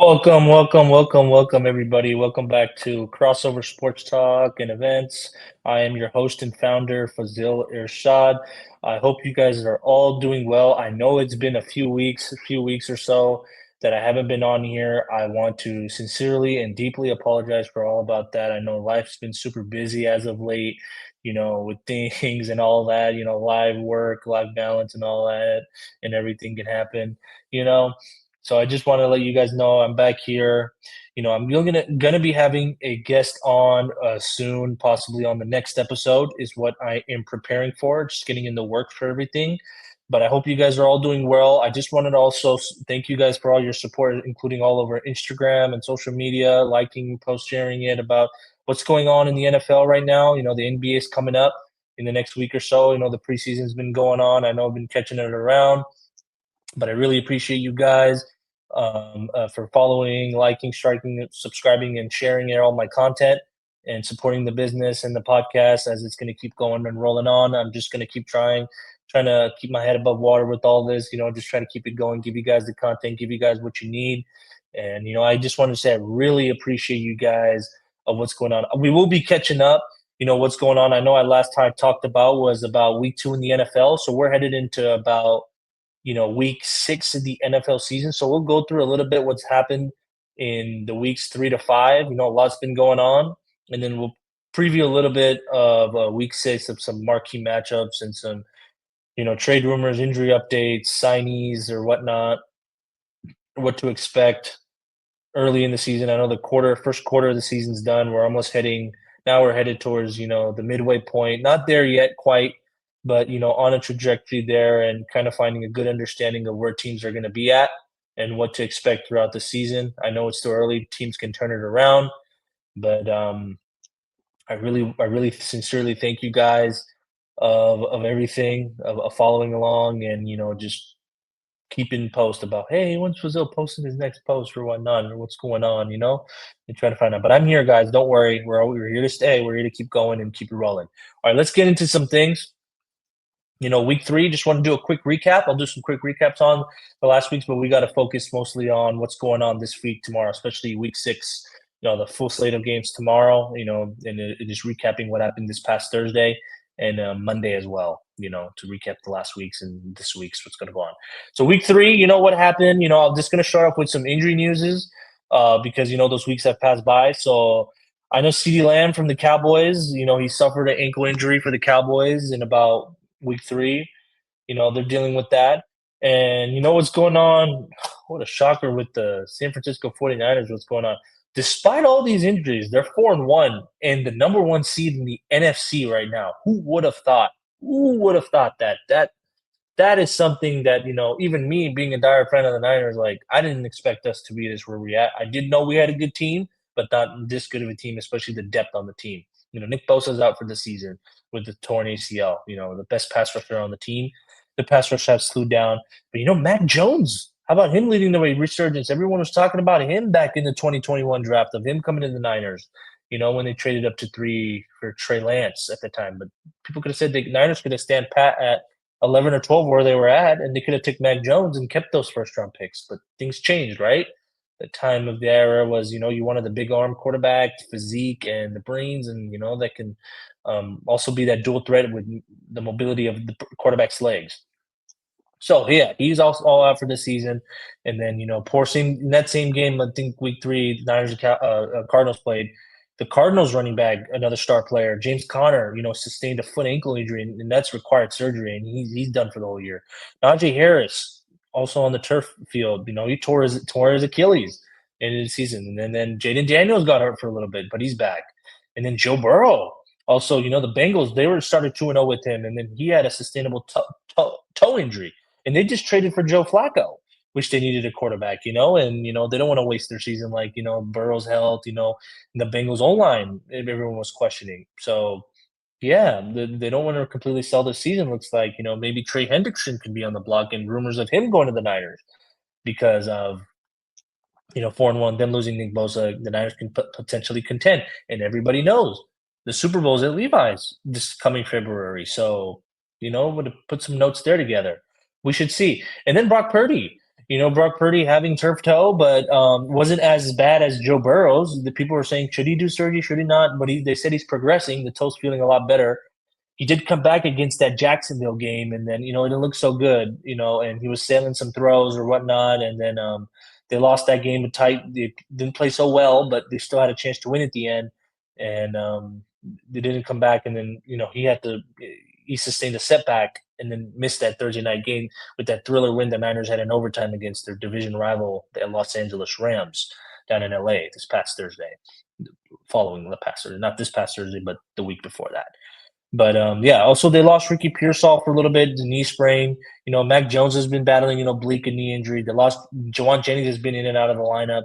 Welcome, everybody. Welcome back to Crossover Sports Talk and Events. I am your host and founder, Fazil Irshad. I hope you guys are all doing well. I know it's been a few weeks or so that I haven't been on here. I want to sincerely and deeply apologize for all about that. I know life's been super busy as of late, with things and all that, live work, life balance and all that, and everything can happen, you know. So I just want to let you guys know I'm back here. I'm gonna be having a guest on soon, possibly on the next episode, is what I am preparing for. Just getting in the work for everything. But I hope you guys are all doing well. I just wanted to also thank you guys for all your support, including all over Instagram and social media, liking, post sharing it about what's going on in the NFL right now. The NBA is coming up in the next week or so. The preseason's been going on. I know I've been catching it around, but I really appreciate you guys for following, liking, striking, subscribing, and sharing all my content and supporting the business and the podcast as it's going to keep going and rolling on. I'm just going to keep trying to keep my head above water with all this, just trying to keep it going, give you guys the content, give you guys what you need. And, I just wanted to say I really appreciate you guys of what's going on. We will be catching up, what's going on. I know I last time talked about was about week 2 in the NFL. So we're headed into about week 6 of the NFL season. So we'll go through a little bit what's happened in the weeks 3 to 5. A lot's been going on. And then we'll preview a little bit of week 6 of some marquee matchups and some, trade rumors, injury updates, signees or whatnot, what to expect early in the season. I know the first quarter of the season's done. Now we're headed towards, the midway point. Not there yet quite, but on a trajectory there and kind of finding a good understanding of where teams are going to be at and what to expect throughout the season. I know it's still early; teams can turn it around, but I really sincerely thank you guys of everything of following along and just keeping post about, hey, when's Brazil posting his next post or whatnot or what's going on, and trying to find out. But I'm here, guys. Don't worry, we're here to stay. We're here to keep going and keep it rolling. All right, let's get into some things. Week 3, just want to do a quick recap. I'll do some quick recaps on the last weeks, but we got to focus mostly on what's going on this week, tomorrow, especially week 6, the full slate of games tomorrow, and just recapping what happened this past Thursday and Monday as well, to recap the last week's and this week's what's going to go on. So week 3, what happened? I'm just going to start off with some injury newses because, those weeks have passed by. So I know CeeDee Lamb from the Cowboys, he suffered an ankle injury for the Cowboys in about week 3. They're dealing with that. And what's going on? What a shocker with the San Francisco 49ers, what's going on. Despite all these injuries, they're 4-1 and the number 1 seed in the NFC right now. Who would have thought? Who would have thought that? That is something that, even me being a dire fan of the Niners, like I didn't expect us to be this where we're at. I did know we had a good team, but not this good of a team, especially the depth on the team. Nick Bosa's out for the season with the torn ACL, the best pass rusher on the team. The pass rush has slowed down. But, Mac Jones, how about him leading the way? Resurgence. Everyone was talking about him back in the 2021 draft, of him coming to the Niners, when they traded up to 3 for Trey Lance at the time. But people could have said the Niners could have stand pat at 11 or 12 where they were at, and they could have took Mac Jones and kept those first-round picks. But things changed, right? The time of the era was, you wanted the big arm quarterback, physique, and the brains, and, that can also be that dual threat with the mobility of the quarterback's legs. So, yeah, he's also all out for this season. And then, in that same game, I think week 3, Niners and Cardinals played. The Cardinals running back, another star player, James Conner, sustained a foot ankle injury, and that's required surgery, and he's done for the whole year. Najee Harris, also on the turf field, he tore his Achilles in the season. And then Jaden Daniels got hurt for a little bit, but he's back. And then Joe Burrow, also, the Bengals, they started 2-0 with him, and then he had a sustainable toe injury. And they just traded for Joe Flacco, which they needed a quarterback, and, they don't want to waste their season like, Burrow's health, and the Bengals O-line, everyone was questioning. So, yeah, they don't want to completely sell the season. Looks like, maybe Trey Hendrickson could be on the block and rumors of him going to the Niners because of, 4-1, them losing Nick Bosa, the Niners can potentially contend. And everybody knows the Super Bowl's at Levi's this coming February. So, would put some notes there together. We should see. And then Brock Purdy, Brock Purdy having turf toe, but wasn't as bad as Joe Burrow's. The people were saying, should he do surgery? Should he not? But they said he's progressing. The toe's feeling a lot better. He did come back against that Jacksonville game, and then it didn't look so good, and he was sailing some throws or whatnot, and then they lost that game tight. They didn't play so well, but they still had a chance to win at the end, and they didn't come back. And then he sustained a setback and then missed that Thursday night game with that thriller win the Niners had in overtime against their division rival, the Los Angeles Rams, down in LA this past Thursday, following the past Thursday, not this past Thursday, but the week before that. But also they lost Ricky Pearsall for a little bit, the knee sprain. Mac Jones has been battling, bleak and knee injury. They lost Jawan Jennings has been in and out of the lineup.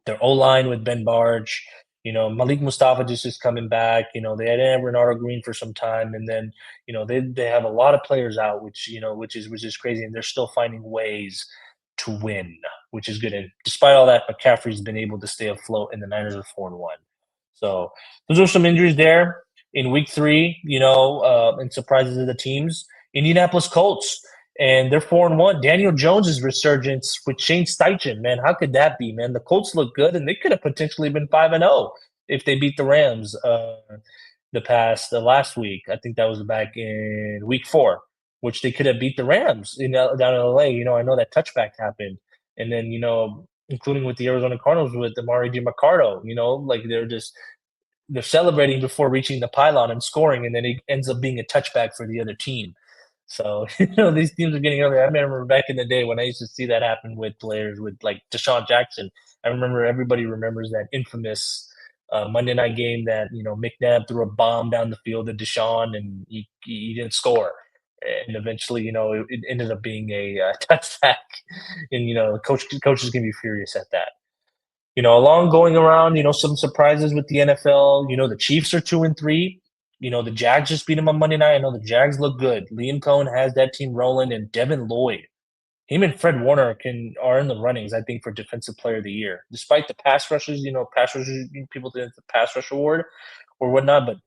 Their O-line with Ben Barge. Malik Mustafa just is coming back. They had Renardo Green for some time, and then they have a lot of players out, which is crazy, and they're still finding ways to win, which is good. And despite all that, McCaffrey's been able to stay afloat, and the Niners are 4-1. So those are some injuries there in week 3, and surprises of the teams. Indianapolis Colts, and they're 4-1. Daniel Jones's resurgence with Shane Steichen, man, how could that be, man? The Colts look good, and they could have potentially been 5-0 if they beat the Rams the last week. I think that was back in week 4, which they could have beat the Rams down in LA. I know that touchback happened, and then including with the Arizona Cardinals with Amari DiMarcardo, like they're celebrating before reaching the pylon and scoring, and then it ends up being a touchback for the other team. So, these teams are getting early. I remember back in the day when I used to see that happen with players with like Deshaun Jackson. I remember everybody remembers that infamous Monday night game that, McNabb threw a bomb down the field to Deshaun and he didn't score. And eventually, it ended up being a touchback. And, coaches can be furious at that. Along going around, some surprises with the NFL. The Chiefs are 2-3. The Jags just beat them on Monday night. I know the Jags look good. Liam Cohen has that team rolling, and Devin Lloyd, him and Fred Warner are in the runnings, I think, for Defensive Player of the Year. Despite the pass rushes, people think it's the pass rush award or whatnot, but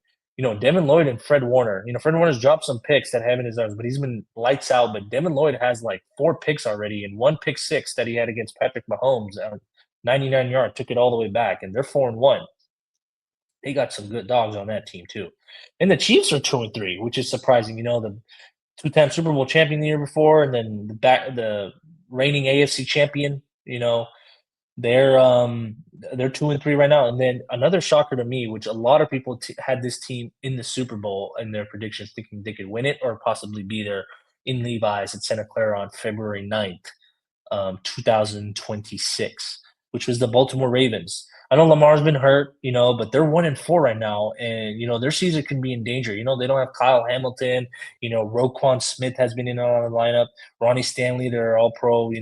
Devin Lloyd and Fred Warner. Fred Warner's dropped some picks that have in his arms, but he's been lights out. But Devin Lloyd has like 4 picks already and 1 pick 6 that he had against Patrick Mahomes. 99-yard, took it all the way back, and they're 4-1. They got some good dogs on that team too. And the Chiefs are 2-3, which is surprising. The 2-time Super Bowl champion the year before, and then the reigning AFC champion. They're 2-3 right now. And then another shocker to me, which a lot of people had this team in the Super Bowl in their predictions, thinking they could win it or possibly be there in Levi's at Santa Clara on February 9th, 2026, which was the Baltimore Ravens. I know Lamar's been hurt, but they're 1-4 right now, and their season can be in danger. They don't have Kyle Hamilton. Roquan Smith has been in and out of the lineup. Ronnie Stanley, their All-Pro.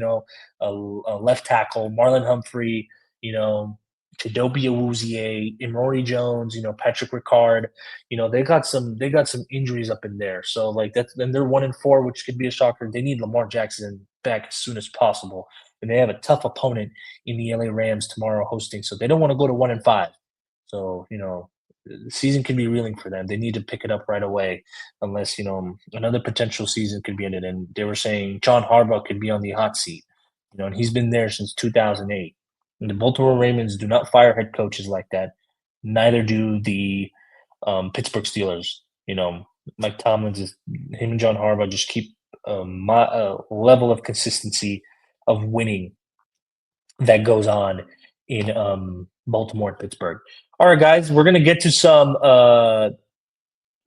A left tackle, Marlon Humphrey. Chidobe Awuzie, Emory Jones. Patrick Ricard. They got some injuries up in there. So then they're 1-4, which could be a shocker. They need Lamar Jackson back as soon as possible. And they have a tough opponent in the LA Rams tomorrow hosting, so they don't want to go to 1-5. So the season can be reeling for them. They need to pick it up right away, unless another potential season could be in it. And they were saying John Harbaugh could be on the hot seat, and he's been there since 2008. And the Baltimore Ravens do not fire head coaches like that. Neither do the Pittsburgh Steelers. Mike Tomlin him and John Harbaugh just keep a level of consistency of winning that goes on in Baltimore and Pittsburgh. All right, guys, we're going to get to some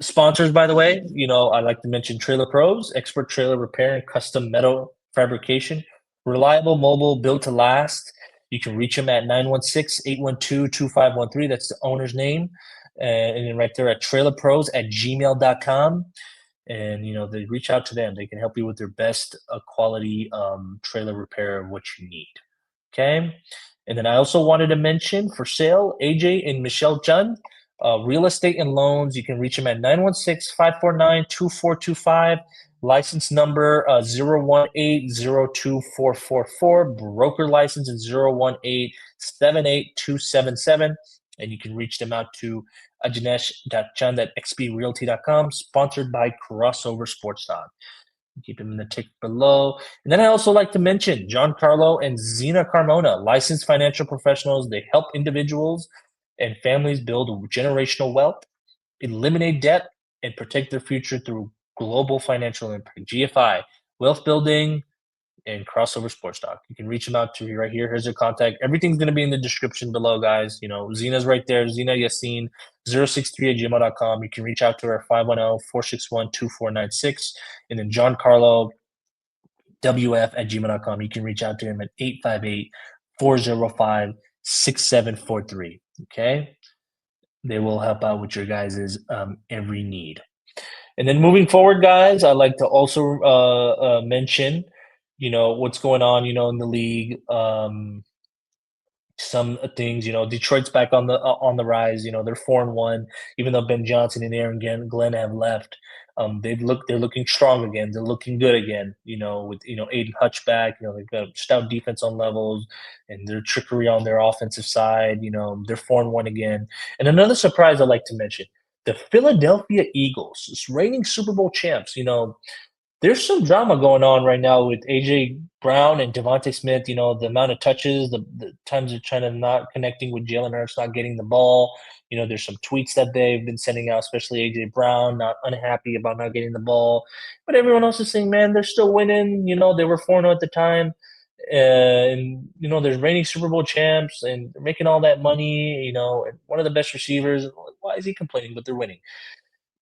sponsors, by the way. I like to mention Trailer Pros, expert trailer repair and custom metal fabrication. Reliable, mobile, built to last. You can reach them at 916-812-2513. That's the owner's name. And then right there at trailerpros@gmail.com. And, they reach out to them. They can help you with their best quality trailer repair of what you need. Okay. And then I also wanted to mention for sale, AJ and Michelle Jun, real estate and loans. You can reach them at 916-549-2425. License number 018-02444. Broker license is 018-78277. And you can reach them out to ajanesh.chand at xprealty.com, sponsored by CrossOverSportsTalk. Keep him in the tick below. And then I also like to mention Giancarlo and Zena Carmona, licensed financial professionals. They help individuals and families build generational wealth, eliminate debt, and protect their future through global financial impact. GFI, wealth building, and Crossover Sports Talk. You can reach them out to you right here. Here's their contact. Everything's going to be in the description below, guys. Zena's right there. Zena Yassin, 063@gmail.com. You can reach out to her 510-461-2496. And then John Carlo, WF@gmail.com. You can reach out to him at 858-405-6743. Okay? They will help out with your guys' every need. And then moving forward, guys, I'd like to also mention, what's going on, in the league. Some things, Detroit's back on the rise. They're 4-1, even though Ben Johnson and Aaron Glenn have left. They're looking strong again. They're looking good again. With Aiden Hutch back. They've got stout defense on levels, and their trickery on their offensive side. They're 4-1 again. And another surprise I'd like to mention: the Philadelphia Eagles, reigning Super Bowl champs. There's some drama going on right now with AJ Brown and Devontae Smith. The amount of touches, the times they're trying to not connecting with Jalen Hurts, not getting the ball. There's some tweets that they've been sending out, especially AJ Brown, not unhappy about not getting the ball. But everyone else is saying, man, they're still winning. They were 4-0 at the time. And, there's reigning Super Bowl champs, and they're making all that money, and one of the best receivers. Why is he complaining? But they're winning.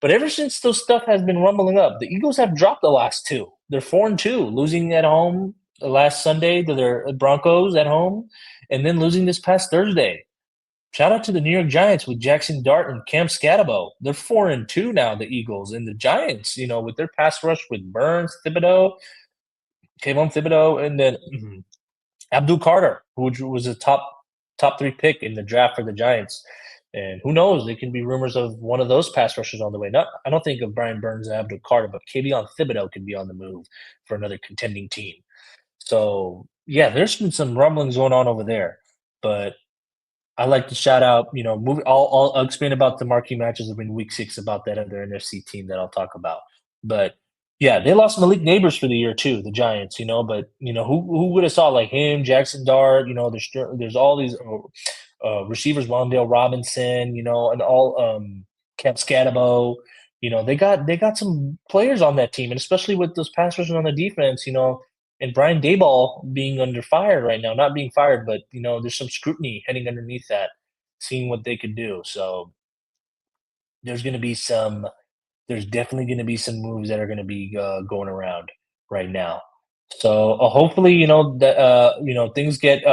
But ever since those stuff has been rumbling up, the Eagles have dropped the last two. They're 4-2, losing at home last Sunday to their Broncos at home, and then losing this past Thursday. Shout out to the New York Giants with Jackson Dart and Cam Scatabo. They're 4-2 now, the Eagles. And the Giants, with their pass rush with Burns, Thibodeau, and then Abdul Carter, who was a top 3 pick in the draft for the Giants. And who knows? There can be rumors of one of those pass rushers on the way. I don't think of Brian Burns and Abdul Carter, but Kayvon Thibodeau could be on the move for another contending team. So, yeah, there's been some rumblings going on over there. But I like to shout out, I'll explain about the marquee matches in Week 6 about that other NFC team that I'll talk about. But yeah, they lost Malik Neighbors for the year too, the Giants. But who would have saw like him, Jackson Dart? There's all these receivers, Wandale Robinson, and all Camp Scatabo. They got some players on that team, and especially with those pass rushers on the defense. And Brian Daboll being under fire right now, not being fired, but there's some scrutiny heading underneath that, seeing what they could do. So there's definitely going to be some moves that are going to be going around right now. So hopefully, that things get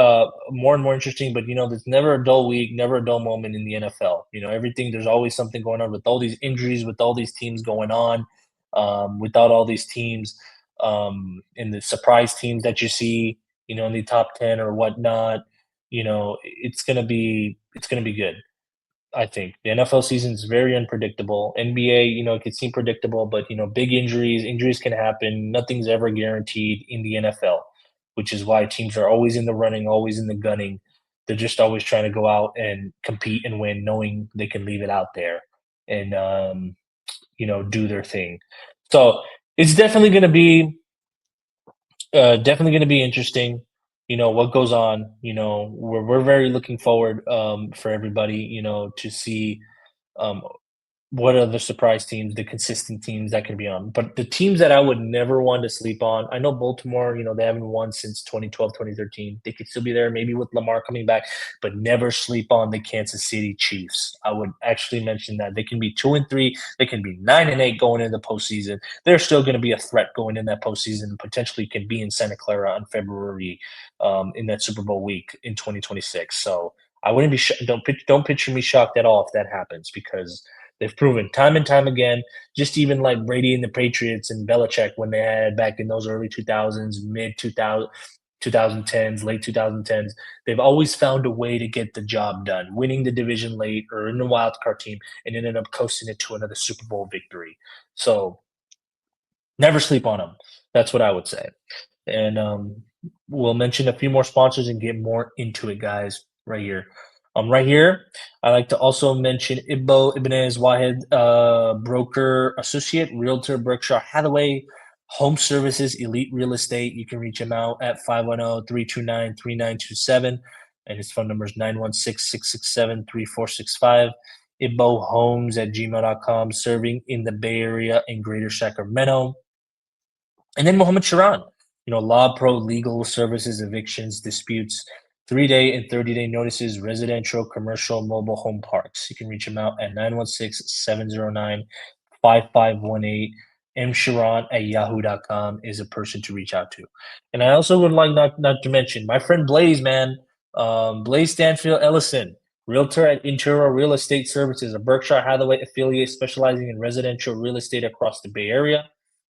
more and more interesting. But there's never a dull week, never a dull moment in the NFL. There's always something going on with all these injuries, with all these teams going on, without all these teams, and the surprise teams that you see, in the top 10 or whatnot. It's gonna be good. I think the NFL season is very unpredictable. NBA, it can seem predictable, but big injuries can happen. Nothing's ever guaranteed in the NFL, which is why teams are always in the running, always in the gunning. They're just always trying to go out and compete and win, knowing they can leave it out there and do their thing. So it's definitely going to be interesting. What goes on. We're very looking forward for everybody. To see what are the surprise teams, the consistent teams that can be on. But the teams that I would never want to sleep on, I know Baltimore, they haven't won since 2012, 2013. They could still be there, maybe with Lamar coming back, but never sleep on the Kansas City Chiefs. I would actually mention that. They can be 2-3, they can be 9-8 going into the postseason. They're still going to be a threat going in that postseason, and potentially can be in Santa Clara on February in that Super Bowl week in 2026. So I wouldn't be don't picture me shocked at all if that happens, because they've proven time and time again, just even like Brady and the Patriots and Belichick when they had back in those early 2000s, mid 2010s, late 2010s, they've always found a way to get the job done, winning the division late or in the wild card team, and ended up coasting it to another Super Bowl victory. So never sleep on them. That's what I would say. And we'll mention a few more sponsors and get more into it, guys, right here. Right here, I like to also mention Ibnaez, Wahid, broker associate, Realtor, Berkshire, Hathaway, HomeServices Elite Real Estate. You can reach him out at 510-329-3927. And his phone number is 916-667-3465. IBOhomes at gmail.com, serving in the Bay Area and Greater Sacramento. And then Mohammed Shiraan, LawPro Legal Services, Evictions, Disputes, 3-day and 30-day notices, residential, commercial, mobile home parks. You can reach him out at 916-709-5518. Mshiraan at yahoo.com is a person to reach out to. And I also would like not to mention my friend Blaise, man. Blaise Stanfield-Ellison, Realtor at Interior Real Estate Services, a Berkshire Hathaway affiliate specializing in residential real estate across the Bay Area.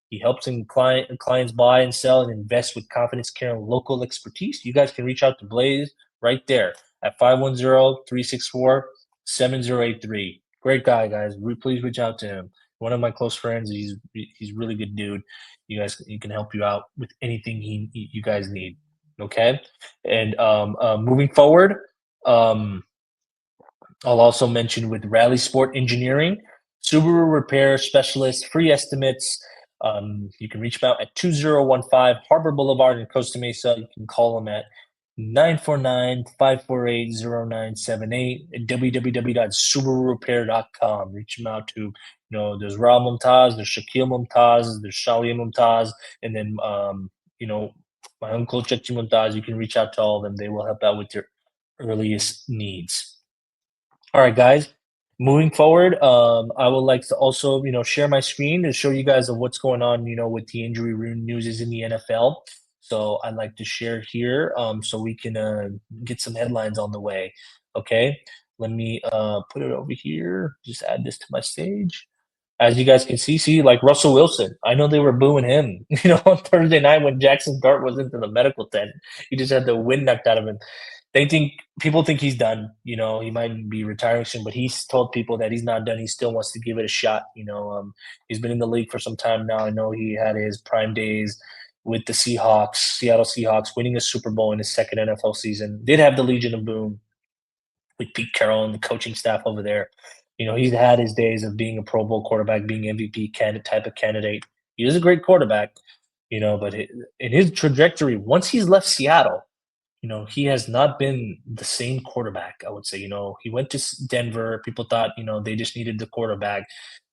He helps clients buy and sell and invest with confidence, care, and local expertise. You guys can reach out to Blaise right there at 510-364-7083. Great guy, guys. Please reach out to him. One of my close friends. He's really good dude. He can help you out with anything you guys need. Okay, and moving forward, I'll also mention with Rallysport Engineering, Subaru repair specialist, free estimates. You can reach them out at 2015 Harbor Boulevard in Costa Mesa. You can call them at 949-548-0978 at www.subarurepair.com. Reach them out to, there's Raul Mumtaz, there's Shakil Mumtaz, there's Shalia Mumtaz, and then, my uncle Chachi Mumtaz. You can reach out to all of them. They will help out with your earliest needs. All right, guys. Moving forward, I would like to also, share my screen to show you guys of what's going on, with the injury news in the NFL. So I'd like to share here, so we can get some headlines on the way. Okay, let me put it over here. Just add this to my stage. As you guys can see, like Russell Wilson, I know they were booing him, on Thursday night when Jackson Dart was into the medical tent. He just had the wind knocked out of him. People think he's done. He might be retiring soon, but he's told people that he's not done. He still wants to give it a shot. He's been in the league for some time now. I know he had his prime days with the Seattle Seahawks, winning a Super Bowl in his second NFL season. Did have the Legion of Boom with Pete Carroll and the coaching staff over there. He's had his days of being a Pro Bowl quarterback, being MVP type of candidate. He is a great quarterback, but in his trajectory, once he's left Seattle, he has not been the same quarterback, I would say. He went to Denver. People thought, they just needed the quarterback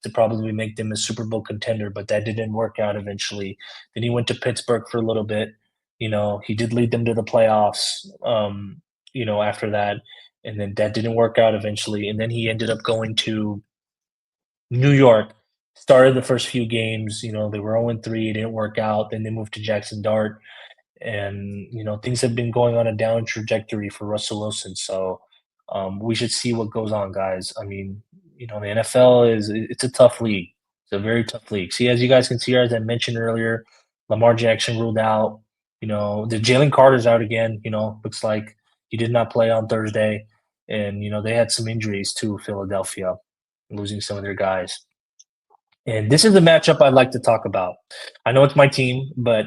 to probably make them a Super Bowl contender, but that didn't work out eventually. Then he went to Pittsburgh for a little bit. He did lead them to the playoffs, after that. And then that didn't work out eventually. And then he ended up going to New York, started the first few games. They were 0-3. It didn't work out. Then they moved to Jackson Dart. And, things have been going on a down trajectory for Russell Wilson. So we should see what goes on, guys. I mean, the NFL it's a tough league. It's a very tough league. See, as you guys can see, as I mentioned earlier, Lamar Jackson ruled out. The Jalen Carter's out again. Looks like he did not play on Thursday. And, they had some injuries too, Philadelphia, losing some of their guys. And this is a matchup I'd like to talk about. I know it's my team, but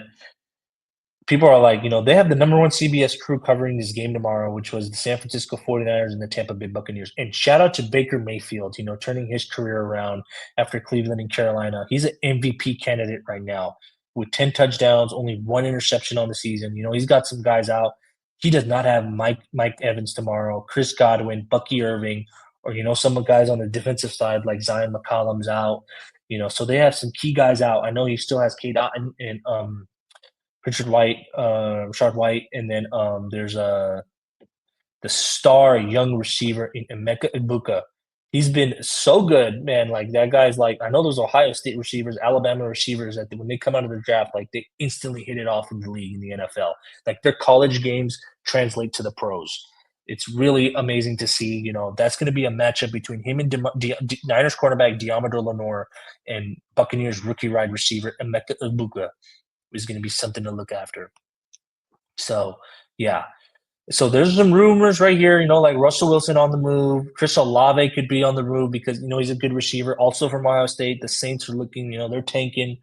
people are like, they have the number one CBS crew covering this game tomorrow, which was the San Francisco 49ers and the Tampa Bay Buccaneers. And shout out to Baker Mayfield, turning his career around after Cleveland and Carolina. He's an MVP candidate right now with 10 touchdowns, only one interception on the season. He's got some guys out. He does not have Mike Evans tomorrow, Chris Godwin, Bucky Irving, or, some of the guys on the defensive side like Zion McCollum's out. So they have some key guys out. I know he still has Kate Otten and Rashard White, and then there's the star young receiver in Emeka Egbuka. He's been so good, man. Like that guy's like, I know those Ohio State receivers, Alabama receivers that when they come out of the draft, like they instantly hit it off in the league in the NFL. Like their college games translate to the pros. It's really amazing to see. That's going to be a matchup between him and Niners cornerback Diamador Lenore and Buccaneers rookie wide receiver Emeka Egbuka. Is going to be something to look after. So, yeah. So there's some rumors right here, like Russell Wilson on the move. Chris Olave could be on the move because, he's a good receiver. Also from Ohio State, the Saints are looking, they're tanking.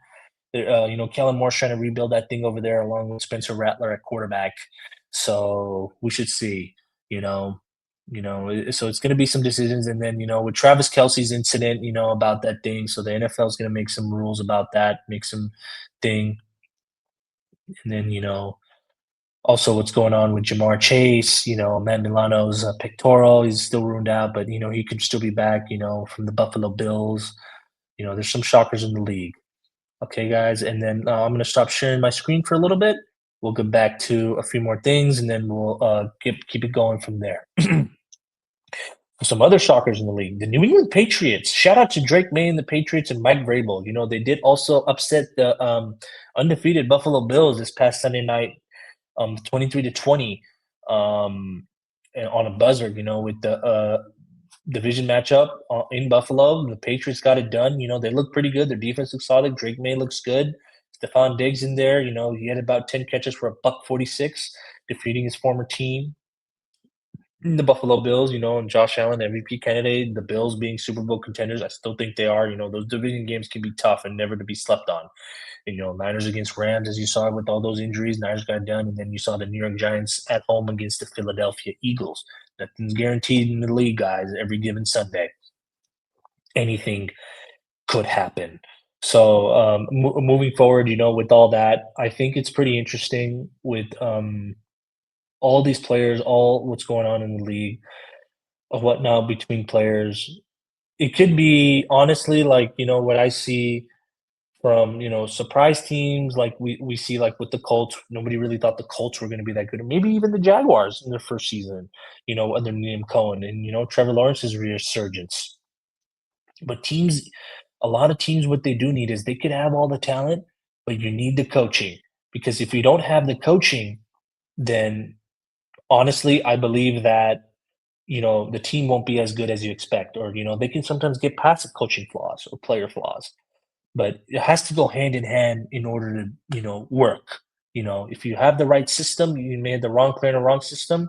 Kellen Moore's trying to rebuild that thing over there along with Spencer Rattler at quarterback. So we should see, so it's going to be some decisions. And then, with Travis Kelce's incident, about that thing. So the NFL is going to make some rules about that, make some thing. And then, also what's going on with Jamar Chase, Matt Milano's pectoral, he's still ruled out, but, he could still be back, from the Buffalo Bills. There's some shockers in the league. Okay, guys, and then I'm going to stop sharing my screen for a little bit. We'll get back to a few more things, and then we'll keep it going from there. Some other shockers in the league. The New England Patriots. Shout out to Drake May and the Patriots and Mike Vrabel. They did also upset the undefeated Buffalo Bills this past Sunday night, 23-20, on a buzzer. With the division matchup in Buffalo, the Patriots got it done. They look pretty good. Their defense looks solid. Drake May looks good. Stephon Diggs in there. He had about 10 catches for a $146, defeating his former team, the Buffalo Bills, and Josh Allen, MVP candidate, the Bills being Super Bowl contenders. I still think they are. Those division games can be tough and never to be slept on. Niners against Rams, as you saw with all those injuries, Niners got done. And then you saw the New York Giants at home against the Philadelphia Eagles. Nothing's guaranteed in the league, guys, every given Sunday. Anything could happen. So moving forward, with all that, I think it's pretty interesting with all these players, all what's going on in the league, of what now between players. It could be honestly like, what I see from, surprise teams like we see like with the Colts. Nobody really thought the Colts were going to be that good. Or maybe even the Jaguars in their first season, under Liam Cohen and, Trevor Lawrence's resurgence. But a lot of teams, what they do need is they could have all the talent, but you need the coaching. Because if you don't have the coaching, then honestly, I believe that the team won't be as good as you expect, or, they can sometimes get past the coaching flaws or player flaws, but it has to go hand in hand in order to, work. If you have the right system, you may have the wrong player in the wrong system,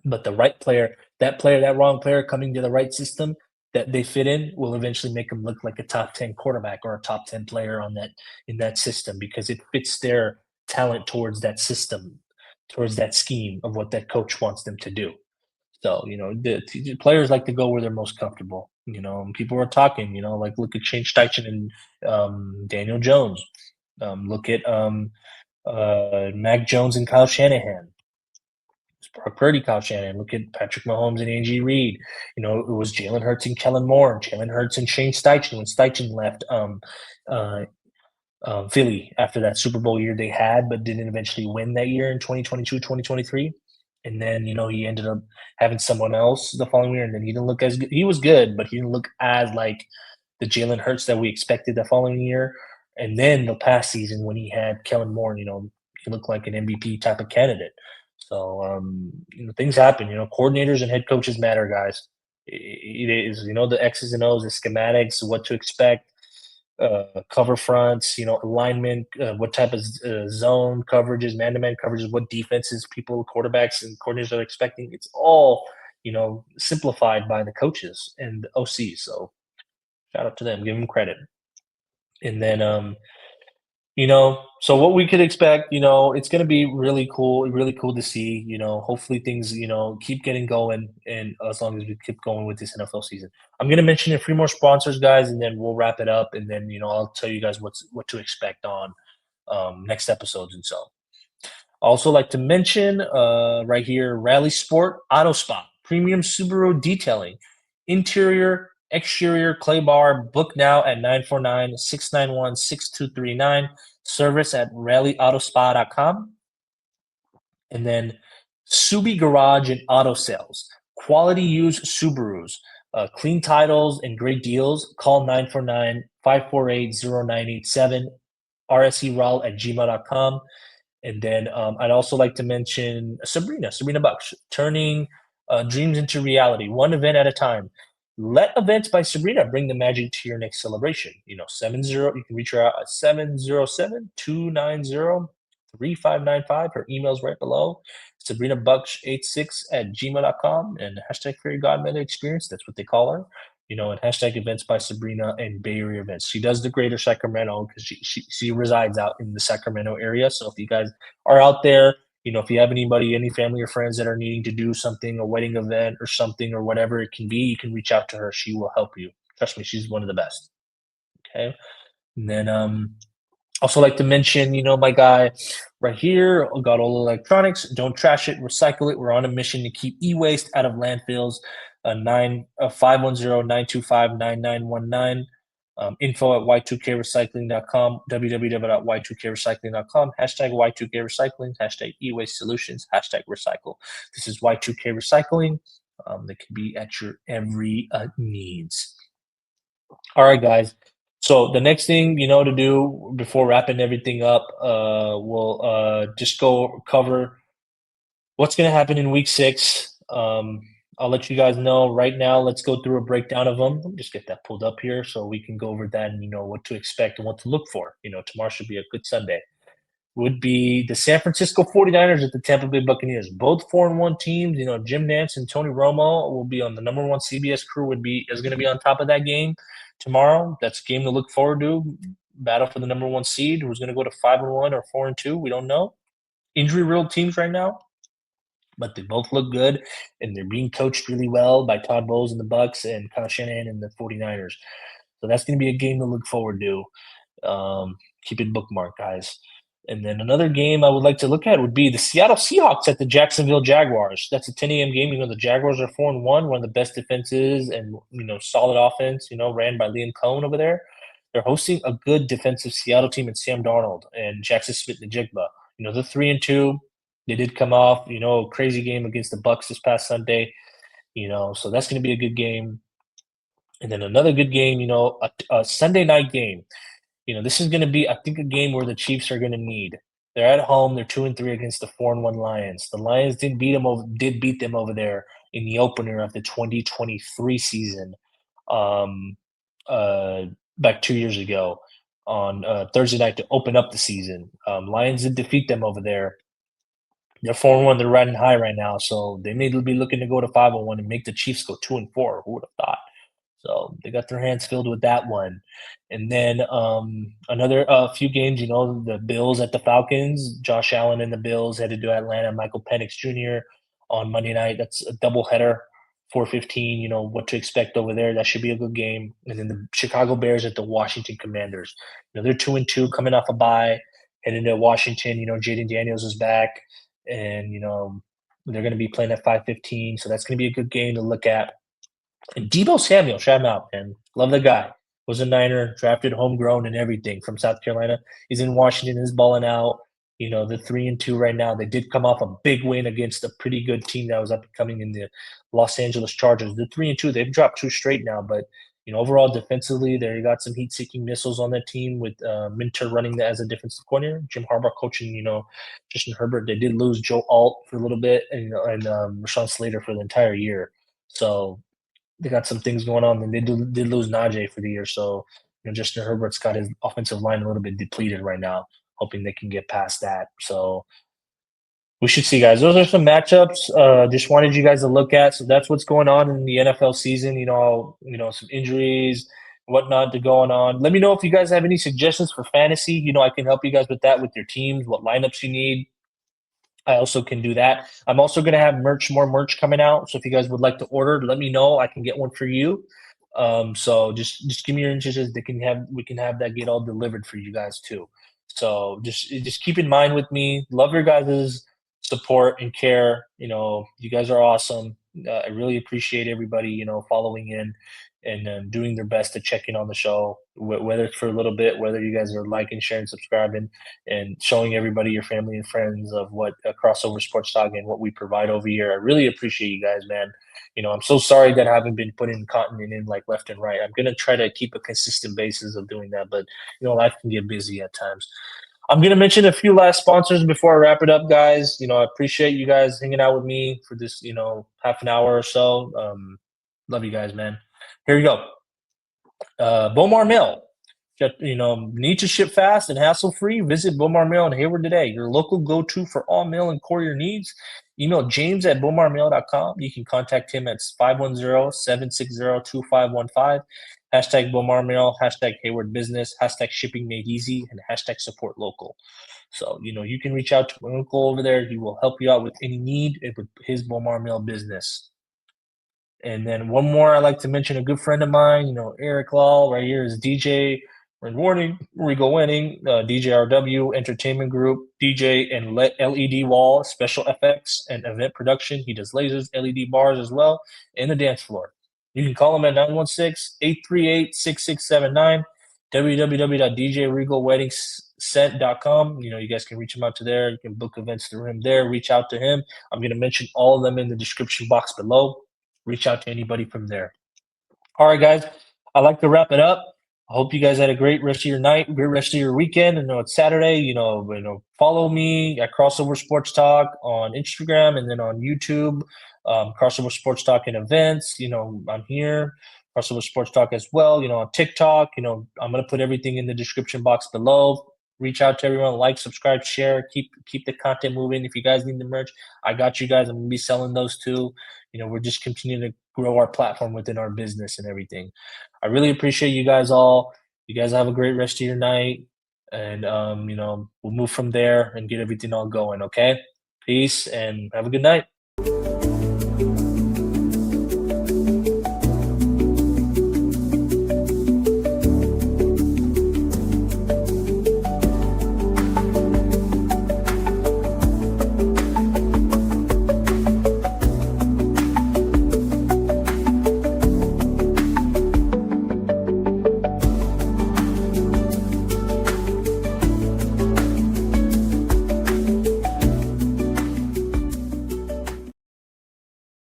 but the right player, that wrong player coming to the right system that they fit in will eventually make them look like a top 10 quarterback or a top 10 player in that system, because it fits their talent towards that system, towards that scheme of what that coach wants them to do. So, the players like to go where they're most comfortable. And people were talking, like look at Shane Steichen and Daniel Jones. Look at Mac Jones and Kyle Shanahan. Brock Purdy, Kyle Shanahan. Look at Patrick Mahomes and Angie Reid. It was Jalen Hurts and Kellen Moore, and Jalen Hurts and Shane Steichen when Steichen left uh, Philly after that Super Bowl year they had, but didn't eventually win that year in 2022, 2023. And then, he ended up having someone else the following year, and then he didn't look as good. He was good, but he didn't look as like the Jalen Hurts that we expected the following year. And then the past season when he had Kellen Moore, he looked like an MVP type of candidate. So, things happen. Coordinators and head coaches matter, guys. It is, the X's and O's, the schematics, what to expect, cover fronts, alignment, what type of zone coverages, man-to-man coverages, what defenses people, quarterbacks, and coordinators are expecting. It's all, simplified by the coaches and the OCs. So shout out to them, give them credit. And then, so what we could expect, it's going to be really cool to see, hopefully things, keep getting going. And as long as we keep going with this NFL season, I'm going to mention a few more sponsors, guys, and then we'll wrap it up. And then, I'll tell you guys what to expect on next episodes. And so I also like to mention right here, Rallysport Auto Spot, premium Subaru detailing, interior, exterior, clay bar. Book now at 949-691-6239. Service at rallyautospa.com. And then SubiGarage and Auto Sales, quality used Subarus, clean titles and great deals. Call 949-548-0987, rseraul at gmail.com. And then I'd also like to mention Sabrina Bucks, turning dreams into reality, one event at a time. Let Events by Sabrina bring the magic to your next celebration. 70, you can reach her out at 707-290-3595. Her email's right below. SabrinaBucks86 at gmail.com, and hashtag Fairy Godmother Experience. That's what they call her. And hashtag Events by Sabrina and Bay Area Events. She does the greater Sacramento because she resides out in the Sacramento area. So if you guys are out there, if you have anybody, any family or friends that are needing to do something, a wedding event or something or whatever it can be, you can reach out to her. She will help you. Trust me, she's one of the best. Okay. And then Also like to mention, my guy right here, got all electronics. Don't trash it, recycle it. We're on a mission to keep e-waste out of landfills. 510-925-9919. Info at y2krecycling.com, www.y2krecycling.com, hashtag Y2K Recycling, hashtag e-waste solutions, hashtag recycle. This is Y2K Recycling. That can be at your every needs. All right, guys. So the next thing to do before wrapping everything up, we'll just go cover what's going to happen in week 6. I'll let you guys know right now. Let's go through a breakdown of them. Let me just get that pulled up here so we can go over that and what to expect and what to look for. Tomorrow should be a good Sunday. Would be the San Francisco 49ers at the Tampa Bay Buccaneers. Both 4-1 teams. Jim Nantz and Tony Romo will be on the number one CBS crew. Is going to be on top of that game tomorrow. That's a game to look forward to. Battle for the number one seed. Who's going to go to 5-1 or 4-2? We don't know. Injury riddled teams right now, but they both look good, and they're being coached really well by Todd Bowles and the Bucs and Kyle Shanahan and the 49ers. So that's going to be a game to look forward to. Keep it bookmarked, guys. And then another game I would like to look at would be the Seattle Seahawks at the Jacksonville Jaguars. That's a 10 a.m. game. The Jaguars are 4-1, one of the best defenses and, solid offense, ran by Liam Cohen over there. They're hosting a good defensive Seattle team in Sam Darnold and Jackson Smith-Njigba. They're 3-2. They did come off, a crazy game against the Bucs this past Sunday, so that's going to be a good game. And then another good game, a Sunday night game. This is going to be, I think, a game where the Chiefs are going to need. They're at home. They're 2-3 against the 4-1 Lions. The Lions did beat them over there in the opener of the 2023 season, back 2 years ago on Thursday night to open up the season. Lions did defeat them over there. They're 4-1. They're riding high right now, so they may be looking to go to 5-1 and make the Chiefs go 2-4. Who would have thought? So they got their hands filled with that one. And then another few games, the Bills at the Falcons. Josh Allen and the Bills headed to Atlanta. Michael Penix Jr. on Monday night. That's a doubleheader, 4:15. What to expect over there. That should be a good game. And then the Chicago Bears at the Washington Commanders. They're 2-2 coming off a bye, heading to Washington. Jaden Daniels is back. And, they're going to be playing at 5:15. So that's going to be a good game to look at. And Deebo Samuel, shout him out, man. Love the guy. Was a Niner, drafted homegrown and everything from South Carolina. He's in Washington, is balling out. They're 3-2 right now. They did come off a big win against a pretty good team that was up and coming in the Los Angeles Chargers. They're 3-2. They've dropped 2 straight now, but overall defensively, they got some heat-seeking missiles on that team with Minter running as a defensive coordinator. Jim Harbaugh coaching, Justin Herbert. They did lose Joe Alt for a little bit, and Rashawn Slater for the entire year. So they got some things going on, and they did lose Najee for the year. So, Justin Herbert's got his offensive line a little bit depleted right now, hoping they can get past that. So we should see, guys. Those are some matchups. Just wanted you guys to look at. So that's what's going on in the NFL season. Some injuries, whatnot to going on. Let me know if you guys have any suggestions for fantasy. I can help you guys with that with your teams, what lineups you need. I also can do that. I'm also going to have more merch coming out. So if you guys would like to order, let me know. I can get one for you. So just give me your interests. We can have that get all delivered for you guys too. So just keep in mind with me. Love your guys' support and care. You guys are awesome. I really appreciate everybody, following in and doing their best to check in on the show, whether it's for a little bit, whether you guys are liking, sharing, subscribing, and showing everybody, your family and friends, of what Crossover Sports Talk and what we provide over here. I really appreciate you guys, man. I'm so sorry that I haven't been putting content in like left and right. I'm going to try to keep a consistent basis of doing that, but life can get busy at times. I'm going to mention a few last sponsors before I wrap it up, guys. I appreciate you guys hanging out with me for this, half an hour or so. Love you guys, man. Here we go. Bomar Mail. Need to ship fast and hassle-free? Visit Bomar Mail in Hayward today, your local go-to for all mail and courier needs. Email James at bomarmail.com. You can contact him at 510-760-2515. Hashtag Bomar Mail, hashtag Hayward Business, hashtag Shipping Made Easy, and hashtag Support Local. So, you can reach out to my uncle over there. He will help you out with any need with his Bomar Mail business. And then one more I like to mention, a good friend of mine, Eric Law, right here is DJ Warning, Regal Winning, DJRW Entertainment Group, DJ and LED Wall, Special FX and Event Production. He does lasers, LED bars as well, and the dance floor. You can call him at 916-838-6679, www.djregalweddingscent.com. You guys can reach him out to there. You can book events through him there. Reach out to him. I'm going to mention all of them in the description box below. Reach out to anybody from there. All right, guys. I'd like to wrap it up. I hope you guys had a great rest of your night, great rest of your weekend. I know it's Saturday. Follow me at Crossover Sports Talk on Instagram and then on YouTube. Crossover Sports Talk and events. I'm here. Crossover Sports Talk as well. On TikTok. I'm gonna put everything in the description box below. Reach out to everyone, like, subscribe, share, keep the content moving. If you guys need the merch, I got you guys. I'm gonna be selling those too. We're just continuing to grow our platform within our business and everything. I really appreciate you guys all. You guys have a great rest of your night. And, we'll move from there and get everything all going, okay? Peace and have a good night.